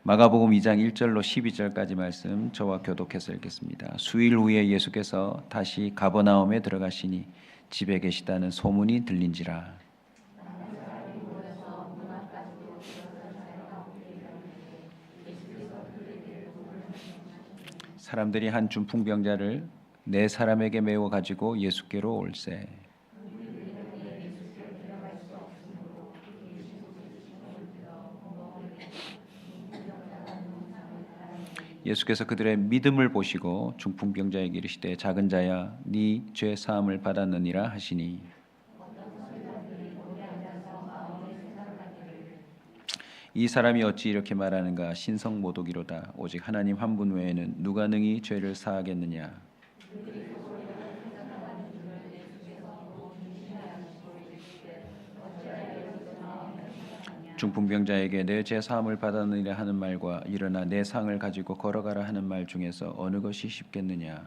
마가복음 2장 1절로 12절까지 말씀 저와 교독해서 읽겠습니다. 수일 후에 예수께서 다시 가버나움에 들어가시니 집에 계시다는 소문이 들린지라. 사람들이 한 중풍병자를 네 사람에게 메워 가지고 예수께로 올세. 예수께서 그들의 믿음을 보시고 중풍병자에게 이르시되 작은 자야 네 죄 사함을 받았느니라 하시니 이 사람이 어찌 이렇게 말하는가 신성모독이로다. 오직 하나님 한 분 외에는 누가 능히 죄를 사하겠느냐. 중풍병자에게 내 죄 사함을 받았느니라 하는 말과 일어나 내 상을 가지고 걸어가라 하는 말 중에서 어느 것이 쉽겠느냐.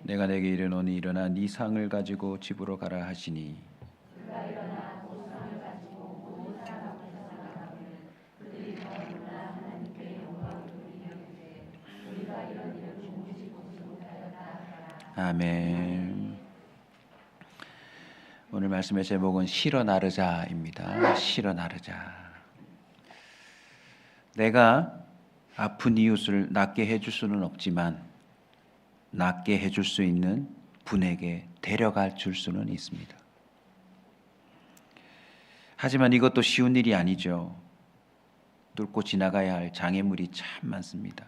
내가 내게 이르노니 일어나 네 상을 가지고 집으로 가라 하시니 아멘. 오늘 말씀의 제목은 실어 나르자입니다. 실어 나르자. 내가 아픈 이웃을 낫게 해줄 수는 없지만 낫게 해줄 수 있는 분에게 데려가 줄 수는 있습니다. 하지만 이것도 쉬운 일이 아니죠. 뚫고 지나가야 할 장애물이 참 많습니다.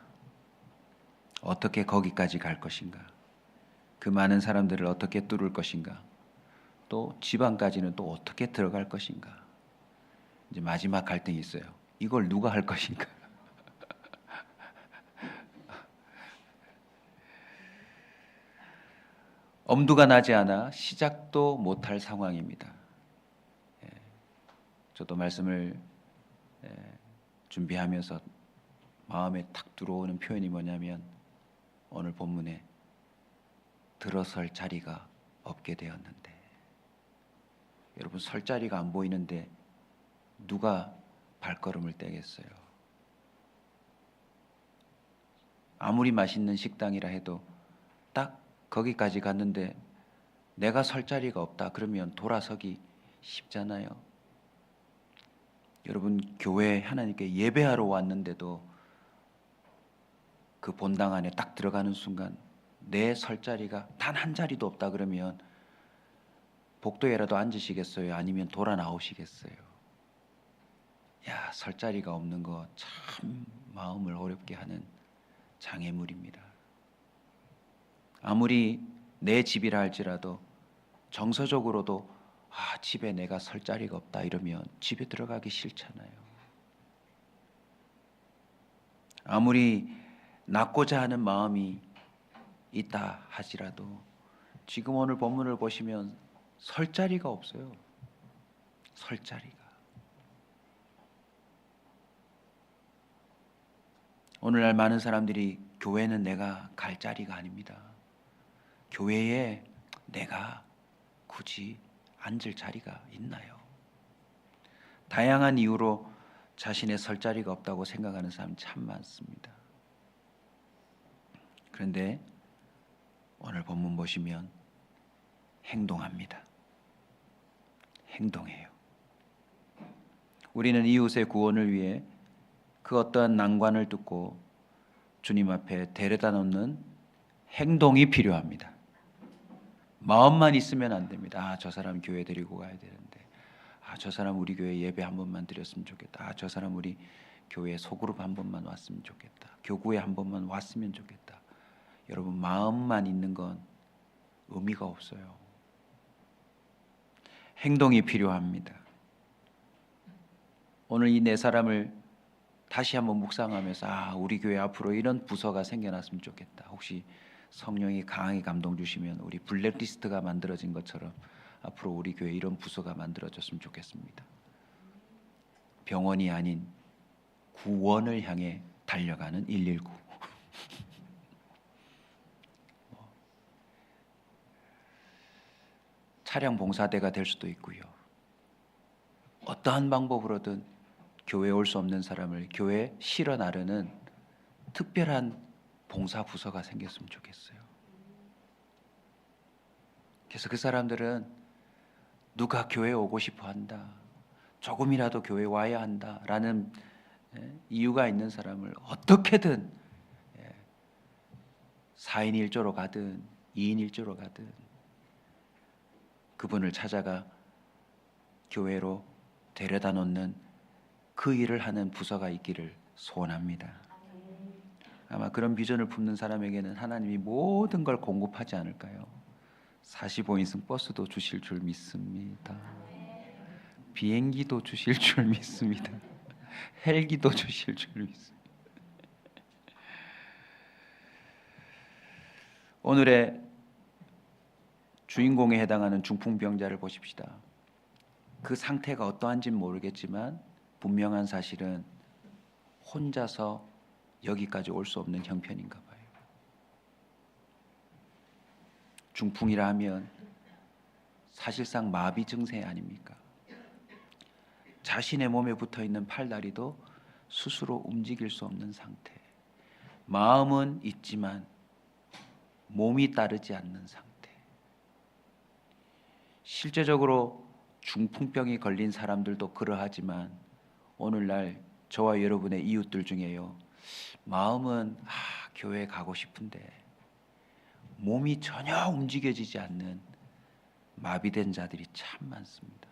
어떻게 거기까지 갈 것인가? 그 많은 사람들을 어떻게 뚫을 것인가? 또 지방까지는 또 어떻게 들어갈 것인가? 이제 마지막 갈등이 있어요. 이걸 누가 할 것인가? 엄두가 나지 않아 시작도 못할 상황입니다. 저도 말씀을 준비하면서 마음에 탁 들어오는 표현이 뭐냐면 오늘 본문에 들어설 자리가 없게 되었는데, 여러분 설 자리가 안 보이는데 누가 발걸음을 떼겠어요? 아무리 맛있는 식당이라 해도 딱 거기까지 갔는데 내가 설 자리가 없다 그러면 돌아서기 쉽잖아요. 여러분 교회 하나님께 예배하러 왔는데도 그 본당 안에 딱 들어가는 순간 내 설 자리가 단 한 자리도 없다 그러면 복도에라도 앉으시겠어요? 아니면 돌아 나오시겠어요? 야, 설 자리가 없는 거 참 마음을 어렵게 하는 장애물입니다. 아무리 내 집이라 할지라도 정서적으로도 집에 내가 설 자리가 없다 이러면 집에 들어가기 싫잖아요. 아무리 낫고자 하는 마음이 있다 하지라도 지금 오늘 본문을 보시면 설 자리가 없어요. 설 자리가. 오늘날 많은 사람들이 교회는 내가 갈 자리가 아닙니다. 교회에 내가 굳이 앉을 자리가 있나요? 다양한 이유로 자신의 설 자리가 없다고 생각하는 사람 참 많습니다. 그런데 오늘 본문 보시면 행동합니다. 행동해요. 우리는 이웃의 구원을 위해 그 어떠한 난관을 뚫고 주님 앞에 데려다 놓는 행동이 필요합니다. 마음만 있으면 안 됩니다. 저 사람 교회 데리고 가야 되는데, 저 사람 우리 교회 예배 한 번만 드렸으면 좋겠다. 저 사람 우리 교회 소그룹 한 번만 왔으면 좋겠다. 교구에 한 번만 왔으면 좋겠다. 여러분 마음만 있는 건 의미가 없어요. 행동이 필요합니다. 오늘 이 네 사람을 다시 한번 묵상하면서 우리 교회 앞으로 이런 부서가 생겨났으면 좋겠다. 혹시 성령이 강하게 감동 주시면 우리 블랙리스트가 만들어진 것처럼 앞으로 우리 교회 이런 부서가 만들어졌으면 좋겠습니다. 병원이 아닌 구원을 향해 달려가는 119. 차량 봉사대가 될 수도 있고요. 어떠한 방법으로든 교회에 올 수 없는 사람을 교회에 실어 나르는 특별한 봉사 부서가 생겼으면 좋겠어요. 그래서 그 사람들은 누가 교회에 오고 싶어 한다, 조금이라도 교회에 와야 한다라는 이유가 있는 사람을 어떻게든 4인 1조로 가든 2인 1조로 가든 그분을 찾아가 교회로 데려다 놓는 그 일을 하는 부서가 있기를 소원합니다. 아마 그런 비전을 품는 사람에게는 하나님이 모든 걸 공급하지 않을까요? 45인승 버스도 주실 줄 믿습니다. 비행기도 주실 줄 믿습니다. 헬기도 주실 줄 믿습니다. 오늘의 주인공에 해당하는 중풍병자를 보십시다. 그 상태가 어떠한지는 모르겠지만 분명한 사실은 혼자서 여기까지 올 수 없는 형편인가 봐요. 중풍이라 하면 사실상 마비 증세 아닙니까? 자신의 몸에 붙어 있는 팔다리도 스스로 움직일 수 없는 상태. 마음은 있지만 몸이 따르지 않는 상태. 실제적으로 중풍병이 걸린 사람들도 그러하지만 오늘날 저와 여러분의 이웃들 중에요, 마음은 교회 가고 싶은데 몸이 전혀 움직여지지 않는 마비된 자들이 참 많습니다.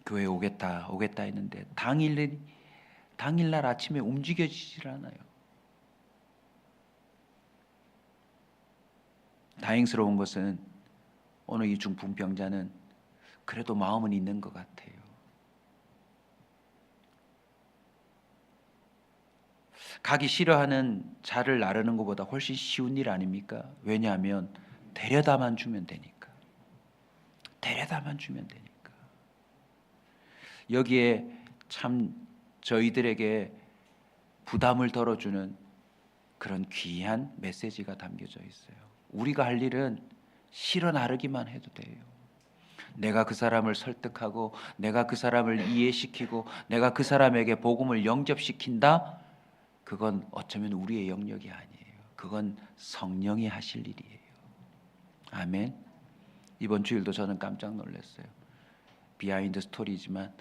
교회 오겠다 했는데 당일날 아침에 움직여지질 않아요. 다행스러운 것은 오늘 이 중풍병자는 그래도 마음은 있는 것 같아요. 가기 싫어하는 자를 나르는 것보다 훨씬 쉬운 일 아닙니까? 왜냐하면 데려다만 주면 되니까. 데려다만 주면 되니까. 여기에 참 저희들에게 부담을 덜어주는 그런 귀한 메시지가 담겨져 있어요. 우리가 할 일은 실어 나르기만 해도 돼요. 내가 그 사람을 설득하고 내가 그 사람을 이해시키고 내가 그 사람에게 복음을 영접시킨다? 그건 어쩌면 우리의 영역이 아니에요. 그건 성령이 하실 일이에요. 아멘. 이번 주일도 저는 깜짝 놀랐어요. 비하인드 스토리지만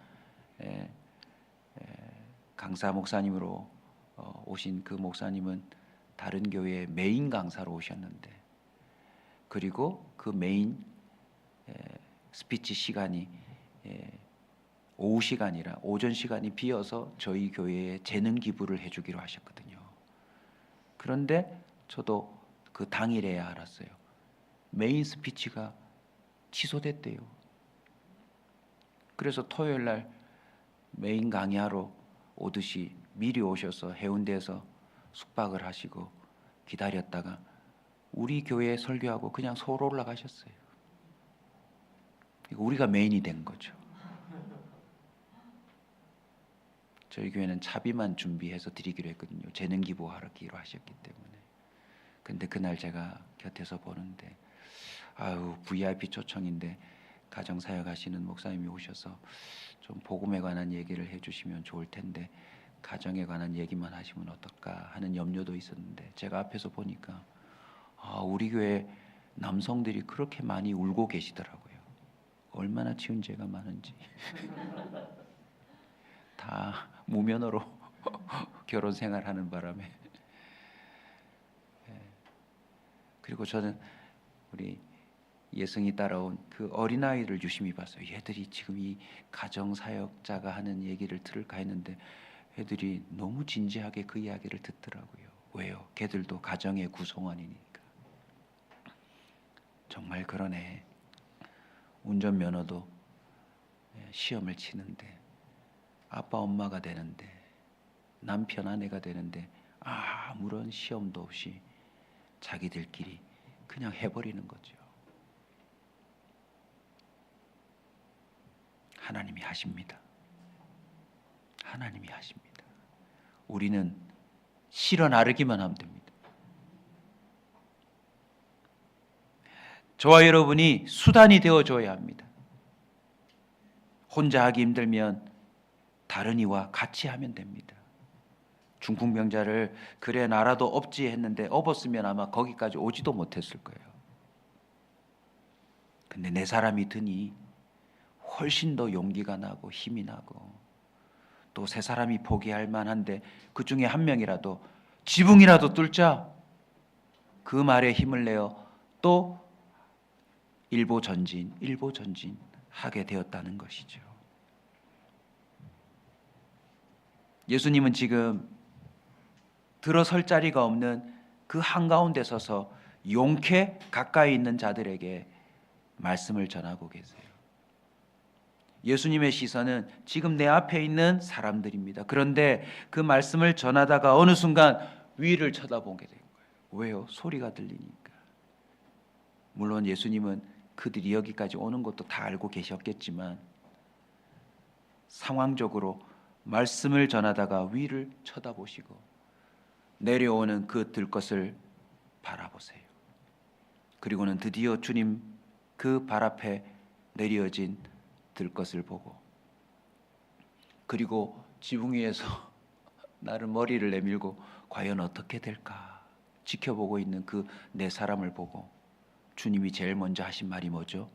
강사 목사님으로 오신 그 목사님은 다른 교회의 메인 강사로 오셨는데, 그리고 그 메인 스피치 시간이 오후 시간이라 오전 시간이 비어서 저희 교회에 재능 기부를 해주기로 하셨거든요. 그런데 저도 그 당일에야 알았어요. 메인 스피치가 취소됐대요. 그래서 토요일 날 메인 강의하러 오듯이 미리 오셔서 해운대에서 숙박을 하시고 기다렸다가 우리 교회에 설교하고 그냥 서울 올라가셨어요. 우리가 메인이 된 거죠. 저희 교회는 차비만 준비해서 드리기로 했거든요. 재능 기부하기로 하셨기 때문에. 근데 그날 제가 곁에서 보는데 VIP 초청인데 가정사역 하시는 목사님이 오셔서 좀 복음에 관한 얘기를 해주시면 좋을 텐데 가정에 관한 얘기만 하시면 어떨까 하는 염려도 있었는데, 제가 앞에서 보니까 우리 교회 남성들이 그렇게 많이 울고 계시더라고요. 얼마나 지은 죄가 많은지. 다 무면허로 결혼 생활하는 바람에. 그리고 저는 우리 예승이 따라온 그 어린아이를 유심히 봤어요. 얘들이 지금 이 가정사역자가 하는 얘기를 들을까 했는데 애들이 너무 진지하게 그 이야기를 듣더라고요. 왜요? 걔들도 가정의 구성원이니까. 정말 그러네. 운전면허도 시험을 치는데 아빠 엄마가 되는데 남편 아내가 되는데 아무런 시험도 없이 자기들끼리 그냥 해버리는 거죠. 하나님이 하십니다. 하나님이 하십니다. 우리는 실어 나르기만 하면 됩니다. 저와 여러분이 수단이 되어줘야 합니다. 혼자 하기 힘들면 다른 이와 같이 하면 됩니다. 중풍병자를 그래 나라도 업지 했는데 업었으면 아마 거기까지 오지도 못했을 거예요. 근데 내 사람이 드니 훨씬 더 용기가 나고 힘이 나고 또 세 사람이 포기할 만한데 그 중에 한 명이라도 지붕이라도 뚫자 그 말에 힘을 내어 또 일보 전진 하게 되었다는 것이죠. 예수님은 지금 들어설 자리가 없는 그 한가운데 서서 용케 가까이 있는 자들에게 말씀을 전하고 계세요. 예수님의 시선은 지금 내 앞에 있는 사람들입니다. 그런데 그 말씀을 전하다가 어느 순간 위를 쳐다보게 된 거예요. 왜요? 소리가 들리니까. 물론 예수님은 그들이 여기까지 오는 것도 다 알고 계셨겠지만 상황적으로 말씀을 전하다가 위를 쳐다보시고 내려오는 그 들것을 바라보세요. 그리고는 드디어 주님 그 발 앞에 내려진 들것을 보고 그리고 지붕 위에서 나를 머리를 내밀고 과연 어떻게 될까 지켜보고 있는 그 네 사람을 보고 주님이 제일 먼저 하신 말이 뭐죠?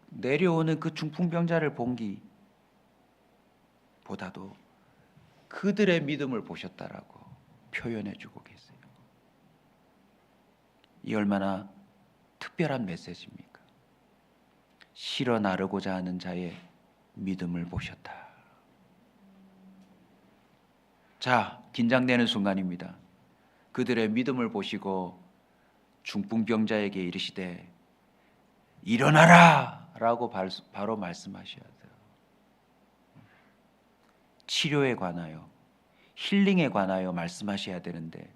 내려오는 그 중풍병자를 본기보다도 그들의 믿음을 보셨다라고 표현해 주고 계세요. 이 얼마나 특별한 메시지입니까? 실어 나르고자 하는 자의 믿음을 보셨다. 자, 긴장되는 순간입니다. 그들의 믿음을 보시고 중풍병자에게 이르시되 일어나라! 라고 바로 말씀하셔야 돼요. 치료에 관하여 힐링에 관하여 말씀하셔야 되는데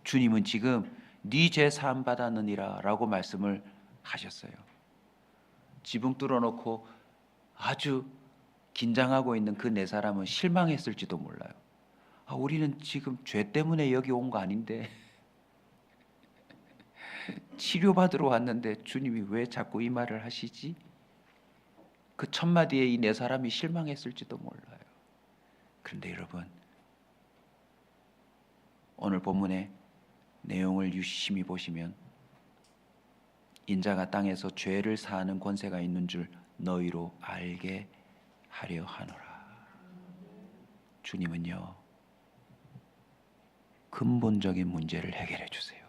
주님은 지금 네 죄 사함 받았느니라 라고 말씀을 하셨어요. 지붕 뚫어놓고 아주 긴장하고 있는 그 네 사람은 실망했을지도 몰라요. 우리는 지금 죄 때문에 여기 온 거 아닌데 치료받으러 왔는데 주님이 왜 자꾸 이 말을 하시지? 그 첫 마디에 이 네 사람이 실망했을지도 몰라요. 그런데 여러분, 오늘 본문의 내용을 유심히 보시면 인자가 땅에서 죄를 사하는 권세가 있는 줄 너희로 알게 하려 하노라. 주님은요, 근본적인 문제를 해결해 주세요.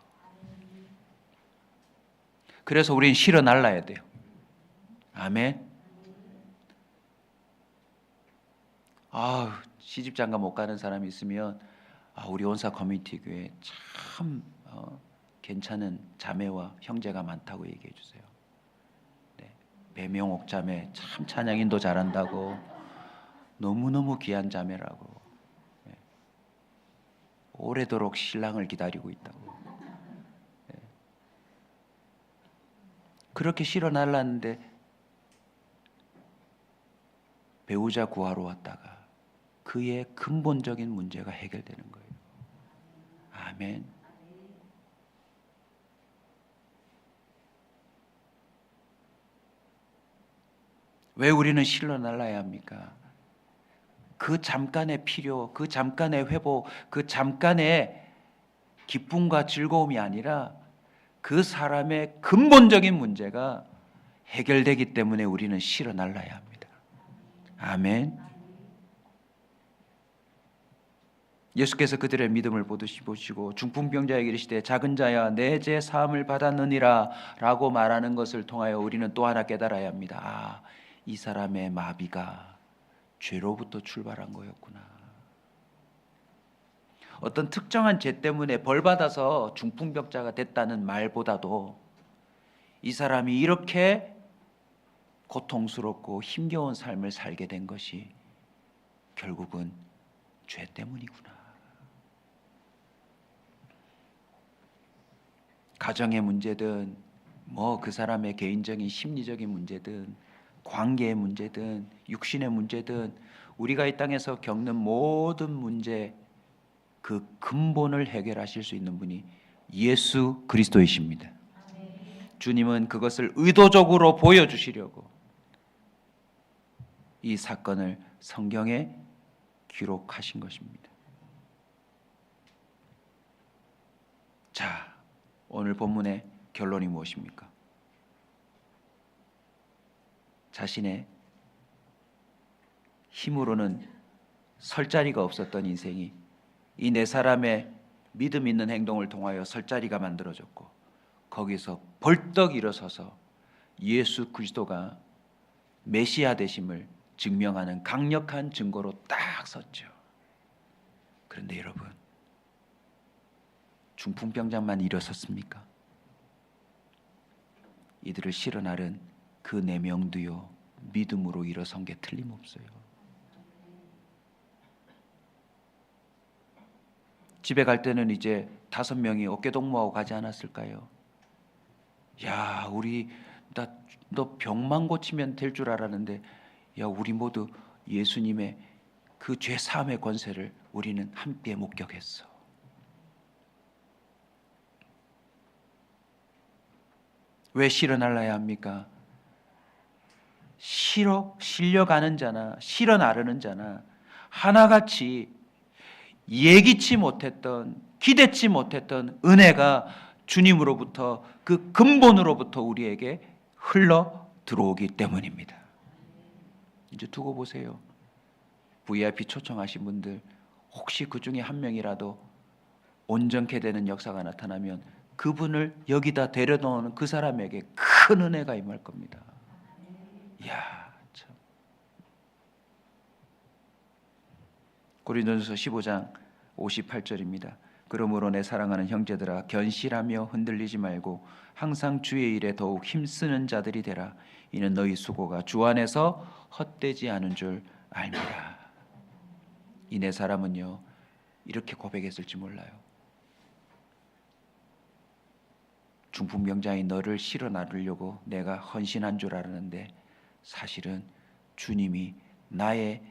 그래서 우린 실어 날라야 돼요. 아멘. 시집장가 못 가는 사람이 있으면 우리 온사 커뮤니티 교회 참 괜찮은 자매와 형제가 많다고 얘기해 주세요. 네, 배명옥 자매 참 찬양인도 잘한다고 너무너무 귀한 자매라고 네, 오래도록 신랑을 기다리고 있다고 네. 그렇게 실어 날랐는데 배우자 구하러 왔다가 그의 근본적인 문제가 해결되는 거예요. 아멘. 왜 우리는 실러 날라야 합니까? 그 잠깐의 필요, 그 잠깐의 회복, 그 잠깐의 기쁨과 즐거움이 아니라 그 사람의 근본적인 문제가 해결되기 때문에 우리는 실어 날라야 합니다. 아멘. 예수께서 그들의 믿음을 보시고 중풍병자에게 이르시되 작은 자야 내 죄 사함을 받았느니라 라고 말하는 것을 통하여 우리는 또 하나 깨달아야 합니다. 이 사람의 마비가 죄로부터 출발한 거였구나. 어떤 특정한 죄 때문에 벌받아서 중풍병자가 됐다는 말보다도 이 사람이 이렇게 고통스럽고 힘겨운 삶을 살게 된 것이 결국은 죄 때문이구나. 가정의 문제든 그 사람의 개인적인 심리적인 문제든 관계의 문제든 육신의 문제든 우리가 이 땅에서 겪는 모든 문제 그 근본을 해결하실 수 있는 분이 예수 그리스도이십니다. 주님은 그것을 의도적으로 보여주시려고 이 사건을 성경에 기록하신 것입니다. 자, 오늘 본문의 결론이 무엇입니까? 자신의 힘으로는 설 자리가 없었던 인생이 이 네 사람의 믿음 있는 행동을 통하여 설 자리가 만들어졌고, 거기서 벌떡 일어서서 예수 그리스도가 메시아 되심을 증명하는 강력한 증거로 딱 섰죠. 그런데 여러분, 중풍병자만 일어섰습니까? 이들을 실어 나른 그 네 명도요 믿음으로 일어선 게 틀림없어요. 집에 갈 때는 이제 5명이 어깨동무하고 가지 않았을까요? 야, 우리 너 병만 고치면 될 줄 알았는데, 야, 우리 모두 예수님의 그 죄 사함의 권세를 우리는 함께 목격했어. 왜 실어 날라야 합니까? 실려가는 자나 실어 나르는 자나 하나같이 예기치 못했던, 기대치 못했던 은혜가 주님으로부터, 그 근본으로부터 우리에게 흘러 들어오기 때문입니다. 이제 두고 보세요. VIP 초청하신 분들, 혹시 그 중에 한 명이라도 온전케 되는 역사가 나타나면 그분을 여기다 데려놓는 그 사람에게 큰 은혜가 임할 겁니다. 이야, 참. 고린도전서 15장 58절입니다. 그러므로 내 사랑하는 형제들아, 견실하며 흔들리지 말고 항상 주의 일에 더욱 힘쓰는 자들이 되라. 이는 너희 수고가 주 안에서 헛되지 않은 줄 알미라. 이 네 사람은요, 이렇게 고백했을지 몰라요. 중풍병자인 너를 실어 나르려고 내가 헌신한 줄 알았는데 사실은 주님이 나의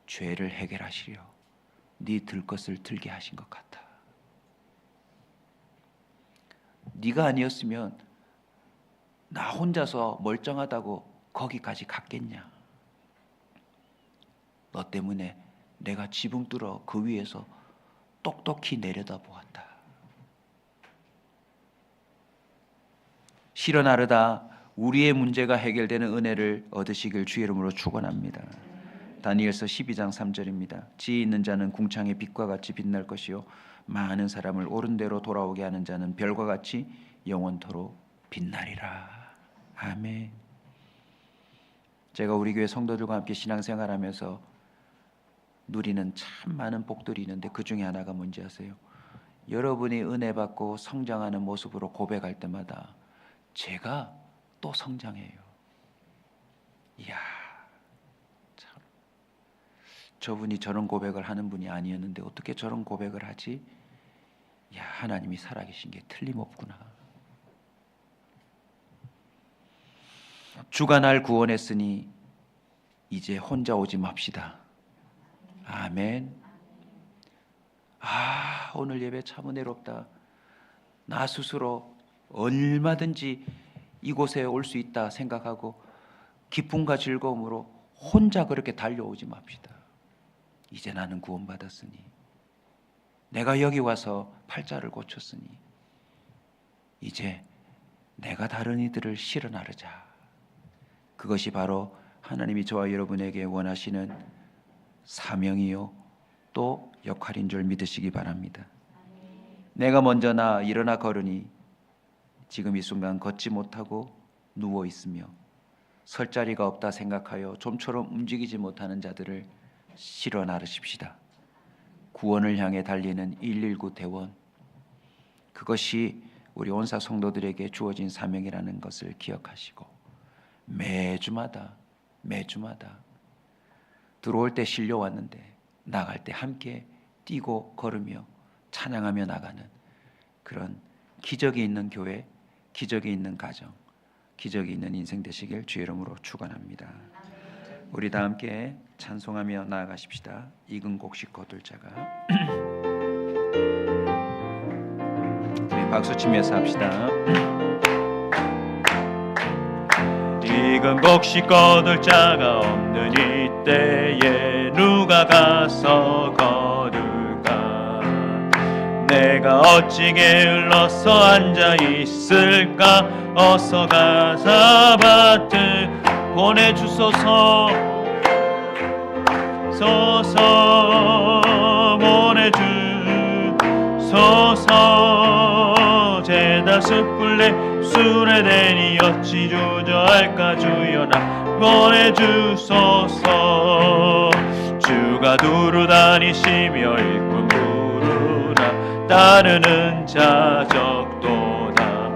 죄를 해결하시려 네 들 것을 들게 하신 것 같아. 네가 아니었으면 나 혼자서 멀쩡하다고 거기까지 갔겠냐. 너 때문에 내가 지붕 뚫어 그 위에서 똑똑히 내려다보았다. 실어 나르다 우리의 문제가 해결되는 은혜를 얻으시길 주의 이름으로 축원합니다. 다니엘서 12장 3절입니다. 지혜 있는 자는 궁창의 빛과 같이 빛날 것이요 많은 사람을 옳은 대로 돌아오게 하는 자는 별과 같이 영원토록 빛나리라. 아멘. 제가 우리 교회 성도들과 함께 신앙생활하면서 누리는 참 많은 복들이 있는데 그 중에 하나가 뭔지 아세요? 여러분이 은혜 받고 성장하는 모습으로 고백할 때마다 제가 또 성장해요. 이야, 참, 저분이 저런 고백을 하는 분이 아니었는데 어떻게 저런 고백을 하지? 야, 하나님이 살아계신 게 틀림없구나. 주가 날 구원했으니 이제 혼자 오지 맙시다. 아멘. 아, 오늘 예배 참 은혜롭다. 나 스스로 얼마든지 이곳에 올 수 있다 생각하고 기쁨과 즐거움으로 혼자 그렇게 달려오지 맙시다. 이제 나는 구원받았으니, 내가 여기 와서 팔자를 고쳤으니 이제 내가 다른 이들을 실어 나르자. 그것이 바로 하나님이 저와 여러분에게 원하시는 사명이요 또 역할인 줄 믿으시기 바랍니다. 내가 먼저 일어나 걸으니 지금 이 순간 걷지 못하고 누워 있으며 설 자리가 없다 생각하여 좀처럼 움직이지 못하는 자들을 실어 나르십시다. 구원을 향해 달리는 119 대원, 그것이 우리 온사 성도들에게 주어진 사명이라는 것을 기억하시고 매주마다 들어올 때 실려왔는데 나갈 때 함께 뛰고 걸으며 찬양하며 나가는 그런 기적이 있는 교회, 기적이 있는 가정, 기적이 있는 인생 되시길 주의 이름으로 축원합니다. 우리 다 함께 찬송하며 나아가십시다. 익은 곡식 거둘 자가 박수 치면서 합시다. 익은 곡식 거둘 자가 없는 이때에 누가 가서 거둘까? 내가 어찌 게을러서 앉아 있을까? 어서 가서 밭을 보내주소서. 보내주소서. 제다 숯불에 술에 대니 어찌 주저할까? 주여 나 보내주소서. 주가 두루 다니시며 일꾼 부르나 따르는 자 적도다.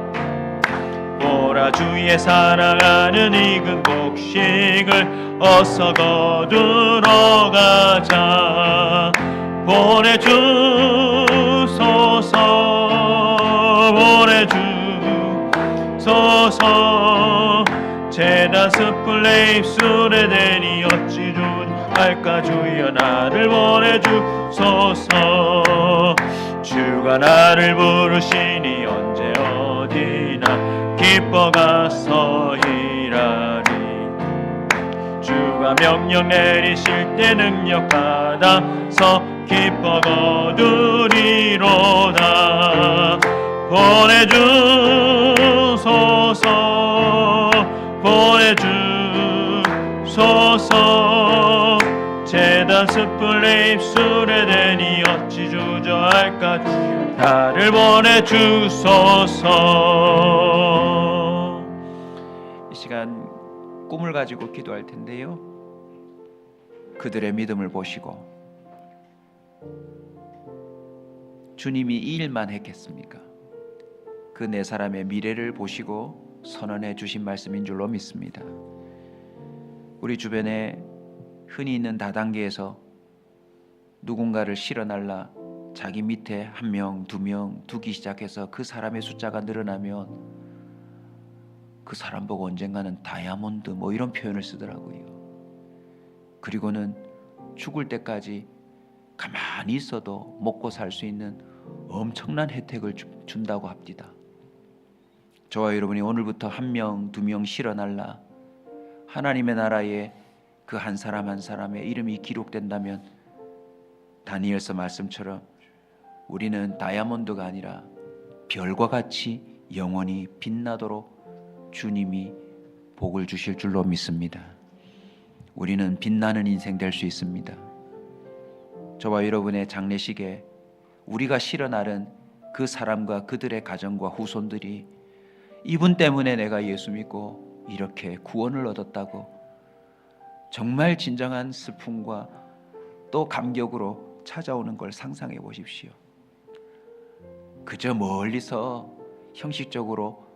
보라 주의 사랑하는 익은 곡식을 어서 거두러 가자. 보내주소서. 보내주소서. 제단 숯불에 입술에 대니 어찌 주할까? 주여 나를 보내주소서. 주가 나를 부르시니 언제 어디나 기뻐 가서 일하리. 주가 명령 내리실 때 능력 받아서 기뻐 거두리로다. 보내주소서. 보내주소서. 제단 숯불에 입술에 대니 어찌 주저할까? 나를 보내주소서. 이 시간 꿈을 가지고 기도할 텐데요, 그들의 믿음을 보시고 주님이 이 일만 했겠습니까? 그 네 사람의 미래를 보시고 선언해 주신 말씀인 줄로 믿습니다. 우리 주변에 흔히 있는 다단계에서 누군가를 실어날라 자기 밑에 한 명, 두 명 두기 시작해서 그 사람의 숫자가 늘어나면 그 사람 보고 언젠가는 다이아몬드 뭐 이런 표현을 쓰더라고요. 그리고는 죽을 때까지 가만히 있어도 먹고 살 수 있는 엄청난 혜택을 준다고 합니다. 저와 여러분이 오늘부터 한 명, 두 명 실어날라 하나님의 나라에 그 한 사람 한 사람의 이름이 기록된다면 다니엘서 말씀처럼 우리는 다이아몬드가 아니라 별과 같이 영원히 빛나도록 주님이 복을 주실 줄로 믿습니다. 우리는 빛나는 인생 될 수 있습니다. 저와 여러분의 장례식에 우리가 실어나른 그 사람과 그들의 가정과 후손들이 이분 때문에 내가 예수 믿고 이렇게 구원을 얻었다고 정말 진정한 슬픔과 또 감격으로 찾아오는 걸 상상해 보십시오. 그저 멀리서 형식적으로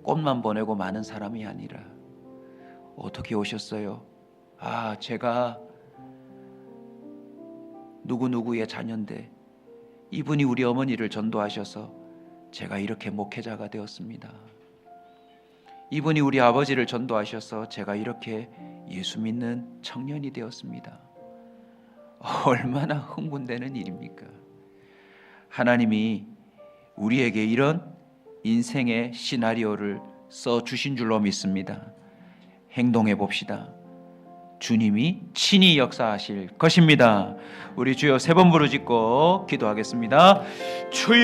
꽃만 보내고 마는 사람이 아니라 어떻게 오셨어요? 아, 제가 누구누구의 자녀인데 이분이 우리 어머니를 전도하셔서 제가 이렇게 목회자가 되었습니다. 이분이 우리 아버지를 전도하셔서 제가 이렇게 예수 믿는 청년이 되었습니다. 얼마나 흥분되는 일입니까? 하나님이 우리에게 이런 인생의 시나리오를 써주신 줄로 믿습니다. 행동해 봅시다. 주님이 친히 역사하실 것입니다. 우리 주여 세 번 부르짖고 기도하겠습니다. 주여